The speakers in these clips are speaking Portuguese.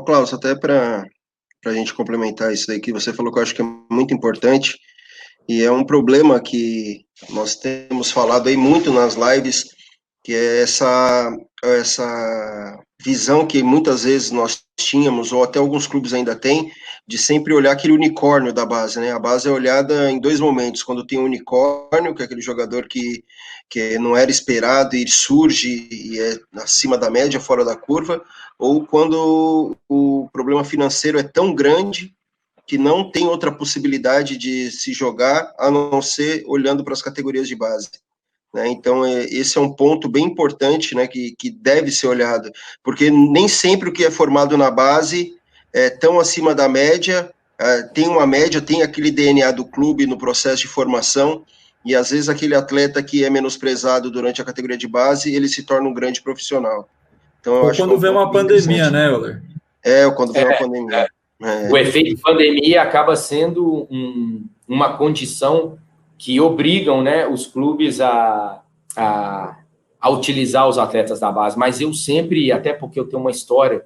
Klaus, até para a gente complementar isso aí que você falou, que eu acho que é muito importante, e é um problema que nós temos falado aí muito nas lives, que é essa visão que muitas vezes nós tínhamos, ou até alguns clubes ainda têm, de sempre olhar aquele unicórnio da base, né? A base é olhada em dois momentos, quando tem o unicórnio, que é aquele jogador que não era esperado e surge e é acima da média, fora da curva, ou quando o problema financeiro é tão grande que não tem outra possibilidade de se jogar a não ser olhando para as categorias de base. Né? Então, esse é um ponto bem importante, né, que deve ser olhado, porque nem sempre o que é formado na base é tão acima da média, tem uma média, tem aquele DNA do clube no processo de formação, e às vezes aquele atleta que é menosprezado durante a categoria de base, ele se torna um grande profissional. Então, eu Ou acho quando que é um vem uma pandemia, né, Euler? Quando vem uma pandemia. O efeito pandemia acaba sendo uma condição que obrigam, né, os clubes a utilizar os atletas da base. Mas eu sempre, até porque eu tenho uma história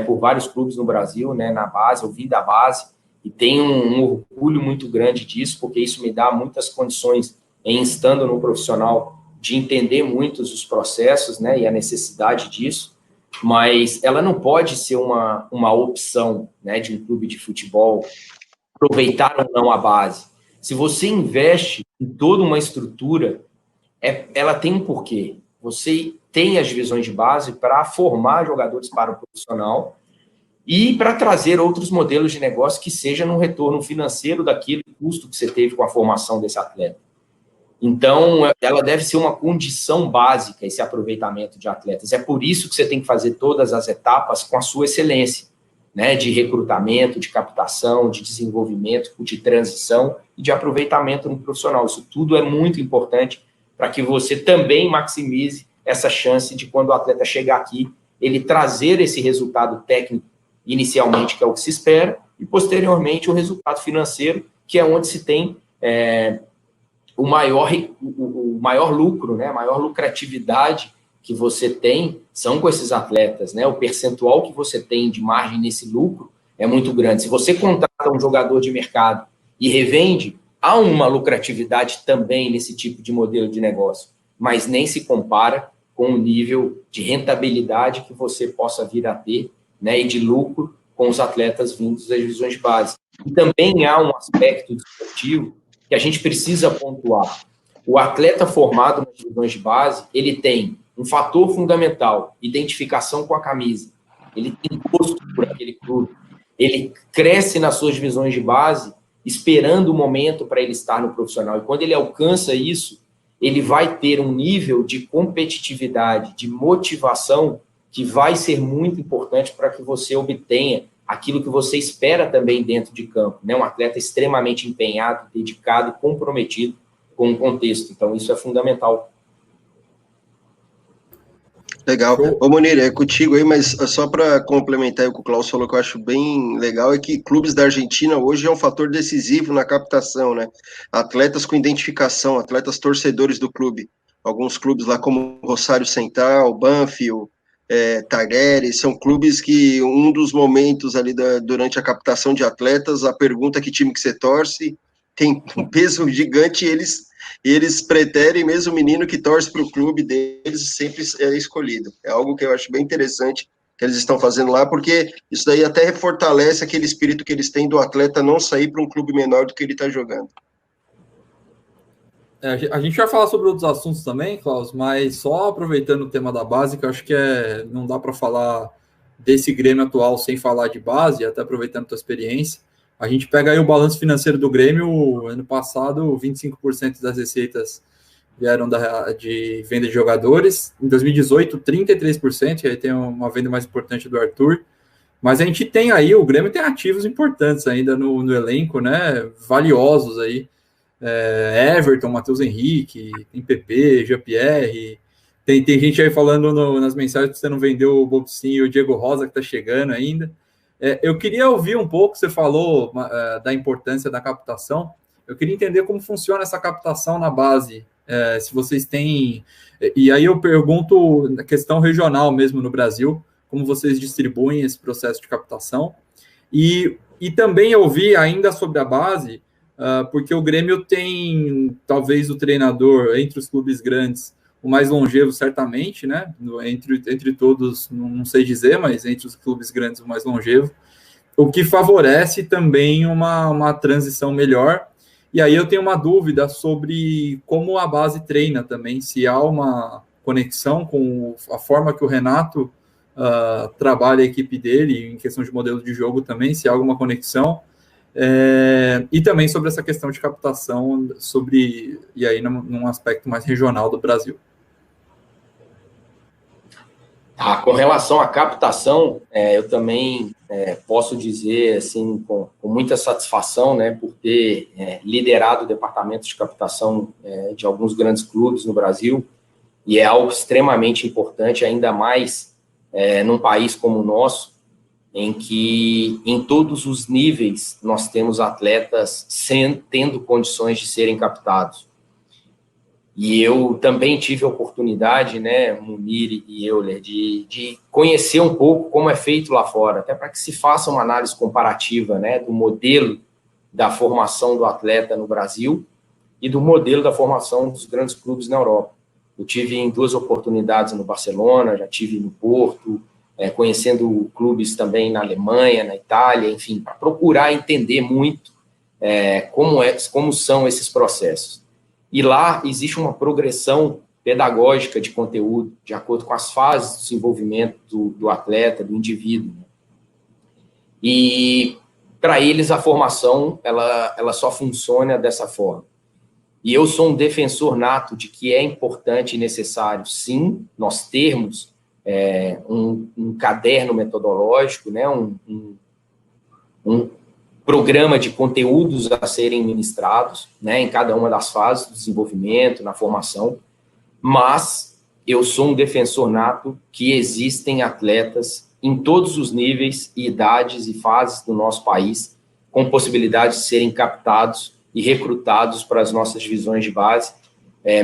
por vários clubes no Brasil, né, na base, eu vim da base, e tenho um orgulho muito grande disso, porque isso me dá muitas condições, em estando no profissional, de entender muitos os processos, né, e a necessidade disso. Mas ela não pode ser uma opção, né, de um clube de futebol aproveitar ou não a base. Se você investe em toda uma estrutura, ela tem um porquê. Você tem as divisões de base para formar jogadores para o profissional e para trazer outros modelos de negócio que seja no retorno financeiro daquele custo que você teve com a formação desse atleta. Então, ela deve ser uma condição básica, esse aproveitamento de atletas. É por isso que você tem que fazer todas as etapas com a sua excelência, né? De recrutamento, de captação, de desenvolvimento, de transição e de aproveitamento no profissional. Isso tudo é muito importante para que você também maximize essa chance de, quando o atleta chegar aqui, ele trazer esse resultado técnico inicialmente, que é o que se espera, e posteriormente o resultado financeiro, que é onde se tem o maior lucro, né? A maior lucratividade que você tem são com esses atletas, né? O percentual que você tem de margem nesse lucro é muito grande. Se você contrata um jogador de mercado e revende, há uma lucratividade também nesse tipo de modelo de negócio, mas nem se compara com o nível de rentabilidade que você possa vir a ter, né? E de lucro com os atletas vindos das divisões de base. E também há um aspecto desportivo que a gente precisa pontuar. O atleta formado nas divisões de base, ele tem um fator fundamental, identificação com a camisa. Ele tem gosto por aquele clube. Ele cresce nas suas divisões de base esperando o momento para ele estar no profissional. E quando ele alcança isso, ele vai ter um nível de competitividade, de motivação, que vai ser muito importante para que você obtenha aquilo que você espera também dentro de campo, né? Um atleta extremamente empenhado, dedicado, comprometido com o contexto. Então, isso é fundamental. Legal. Ô, Munir, é contigo aí, mas só para complementar o que o Klaus falou, que eu acho bem legal, é que clubes da Argentina hoje é um fator decisivo na captação, né? Atletas com identificação, atletas torcedores do clube. Alguns clubes lá como Rosário Central, Banfield, Talleres, são clubes que um dos momentos ali durante a captação de atletas, a pergunta que time que você torce tem um peso gigante, e eles preterem mesmo o menino que torce para o clube deles sempre é escolhido. É algo que eu acho bem interessante que eles estão fazendo lá, porque isso daí até fortalece aquele espírito que eles têm do atleta não sair para um clube menor do que ele está jogando. A gente vai falar sobre outros assuntos também, Klaus, mas só aproveitando o tema da base, que eu acho que não dá para falar desse Grêmio atual sem falar de base, até aproveitando a tua experiência. A gente pega aí o balanço financeiro do Grêmio, ano passado, 25% das receitas vieram de venda de jogadores. Em 2018, 33%, e aí tem uma venda mais importante do Arthur. Mas a gente tem aí, o Grêmio tem ativos importantes ainda no elenco, né? Valiosos aí. Everton, Matheus Henrique, tem PP, Jean-Pierre, tem gente aí falando nas mensagens que você não vendeu o Bobsinho e o Diego Rosa, que está chegando ainda. Eu queria ouvir um pouco, você falou da importância da captação, eu queria entender como funciona essa captação na base, se vocês têm... E aí eu pergunto na questão regional mesmo no Brasil, como vocês distribuem esse processo de captação. E também eu vi ainda sobre a base, porque o Grêmio tem, talvez, o treinador, entre os clubes grandes, o mais longevo, certamente, né? Entre todos, não sei dizer, mas entre os clubes grandes, o mais longevo, o que favorece também uma transição melhor. E aí eu tenho uma dúvida sobre como a base treina também, se há uma conexão com a forma que o Renato trabalha a equipe dele, em questão de modelo de jogo também, se há alguma conexão, e também sobre essa questão de captação, e aí num aspecto mais regional do Brasil. Com relação à captação, eu também posso dizer, assim, com muita satisfação, né, por ter liderado o departamento de captação de alguns grandes clubes no Brasil, e é algo extremamente importante, ainda mais num país como o nosso, em que, em todos os níveis, nós temos atletas tendo condições de serem captados. E eu também tive a oportunidade, né, Munir e Euler, de conhecer um pouco como é feito lá fora, até para que se faça uma análise comparativa, né, do modelo da formação do atleta no Brasil e do modelo da formação dos grandes clubes na Europa. Eu tive em 2 oportunidades no Barcelona, já tive no Porto, conhecendo clubes também na Alemanha, na Itália, enfim, para procurar entender muito como são esses processos. E lá existe uma progressão pedagógica de conteúdo, de acordo com as fases de desenvolvimento do atleta, do indivíduo. E, para eles, a formação ela só funciona dessa forma. E eu sou um defensor nato de que é importante e necessário, sim, nós termos um caderno metodológico, né, um programa de conteúdos a serem ministrados, né, em cada uma das fases do desenvolvimento, na formação, mas eu sou um defensor nato que existem atletas em todos os níveis, idades e fases do nosso país, com possibilidade de serem captados e recrutados para as nossas divisões de base,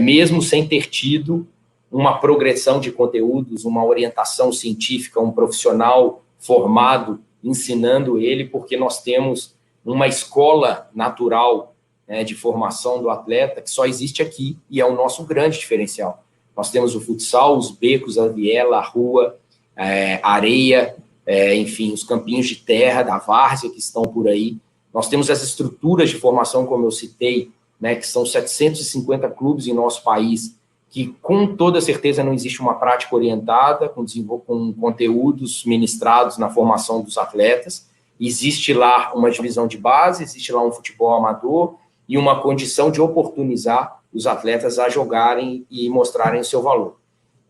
mesmo sem ter tido uma progressão de conteúdos, uma orientação científica, um profissional formado ensinando ele, porque nós temos uma escola natural, né, de formação do atleta que só existe aqui e é o nosso grande diferencial. Nós temos o futsal, os becos, a viela, a rua, a areia, enfim, os campinhos de terra da várzea que estão por aí. Nós temos as estruturas de formação, como eu citei, né, que são 750 clubes em nosso país, que com toda certeza não existe uma prática orientada, com conteúdos ministrados na formação dos atletas. Existe lá uma divisão de base, existe lá um futebol amador e uma condição de oportunizar os atletas a jogarem e mostrarem o seu valor.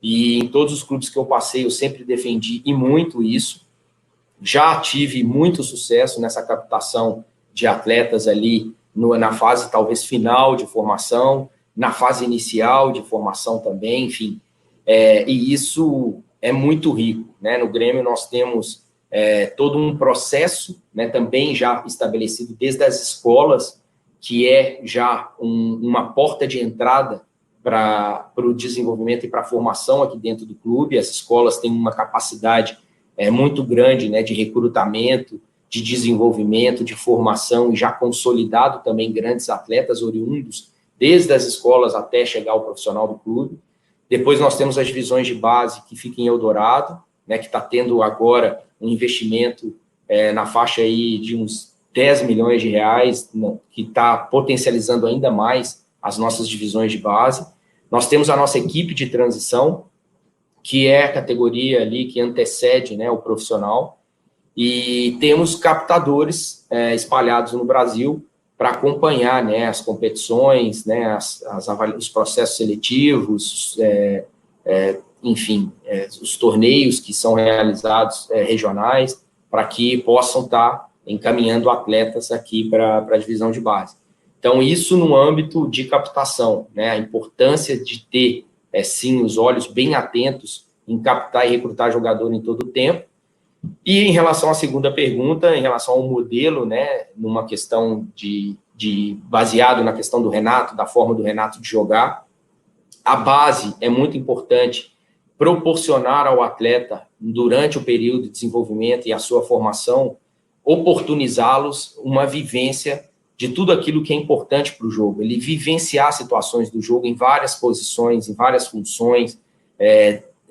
E em todos os clubes que eu passei, eu sempre defendi e muito isso. Já tive muito sucesso nessa captação de atletas ali na fase talvez final de formação, na fase inicial de formação também, enfim. E isso é muito rico, né? No Grêmio nós temos todo um processo, né, também já estabelecido desde as escolas, que é já uma porta de entrada para o desenvolvimento e para a formação aqui dentro do clube. As escolas têm uma capacidade muito grande, né, de recrutamento, de desenvolvimento, de formação, e já consolidado também grandes atletas oriundos, desde as escolas até chegar ao profissional do clube. Depois nós temos as divisões de base que ficam em Eldorado, né, que está tendo agora um investimento na faixa aí de uns 10 milhões de reais, que está potencializando ainda mais as nossas divisões de base. Nós temos a nossa equipe de transição, que é a categoria ali que antecede, né, o profissional, e temos captadores espalhados no Brasil para acompanhar, né, as competições, né, os processos seletivos, enfim, os torneios que são realizados regionais, para que possam estar encaminhando atletas aqui para a divisão de base. Então, isso no âmbito de captação, né, a importância de ter, sim, os olhos bem atentos em captar e recrutar jogador em todo o tempo. E em relação à segunda pergunta, em relação ao modelo, né, numa questão baseado na questão do Renato, da forma do Renato de jogar, a base é muito importante proporcionar ao atleta, durante o período de desenvolvimento e a sua formação, oportunizá-los uma vivência de tudo aquilo que é importante para o jogo. Ele vivenciar situações do jogo em várias posições, em várias funções,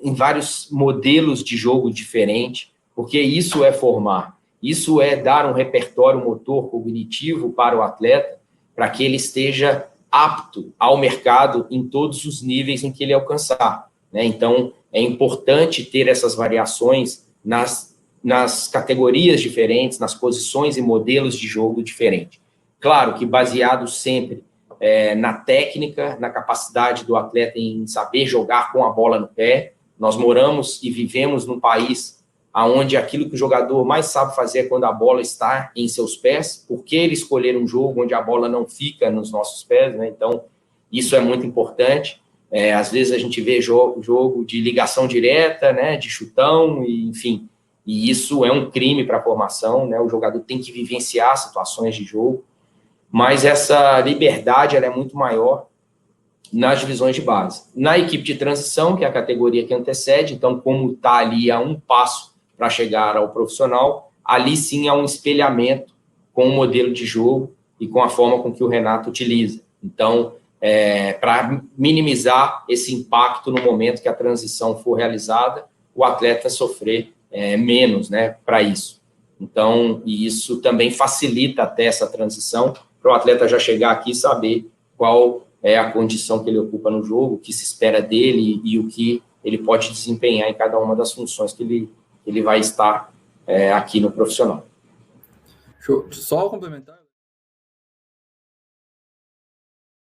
em vários modelos de jogo diferentes, porque isso é formar. Isso é dar um repertório motor cognitivo para o atleta, para que ele esteja apto ao mercado em todos os níveis em que ele alcançar, né? Então, é importante ter essas variações nas categorias diferentes, nas posições e modelos de jogo diferentes. Claro que baseado sempre na técnica, na capacidade do atleta em saber jogar com a bola no pé. Nós moramos e vivemos num país onde aquilo que o jogador mais sabe fazer é quando a bola está em seus pés. Por que ele escolher um jogo onde a bola não fica nos nossos pés, né? Então, isso é muito importante. Às vezes a gente vê jogo de ligação direta, né, de chutão, e, enfim, e isso é um crime para a formação, né? O jogador tem que vivenciar situações de jogo, mas essa liberdade ela é muito maior nas divisões de base. Na equipe de transição, que é a categoria que antecede, então, como está ali a um passo para chegar ao profissional, ali sim há um espelhamento com o modelo de jogo e com a forma com que o Renato utiliza. Então, para minimizar esse impacto no momento que a transição for realizada, o atleta sofrer menos, né, para isso. Então, e isso também facilita até essa transição, para o atleta já chegar aqui e saber qual é a condição que ele ocupa no jogo, o que se espera dele e o que ele pode desempenhar em cada uma das funções que ele vai estar aqui no profissional. Show. Só complementar.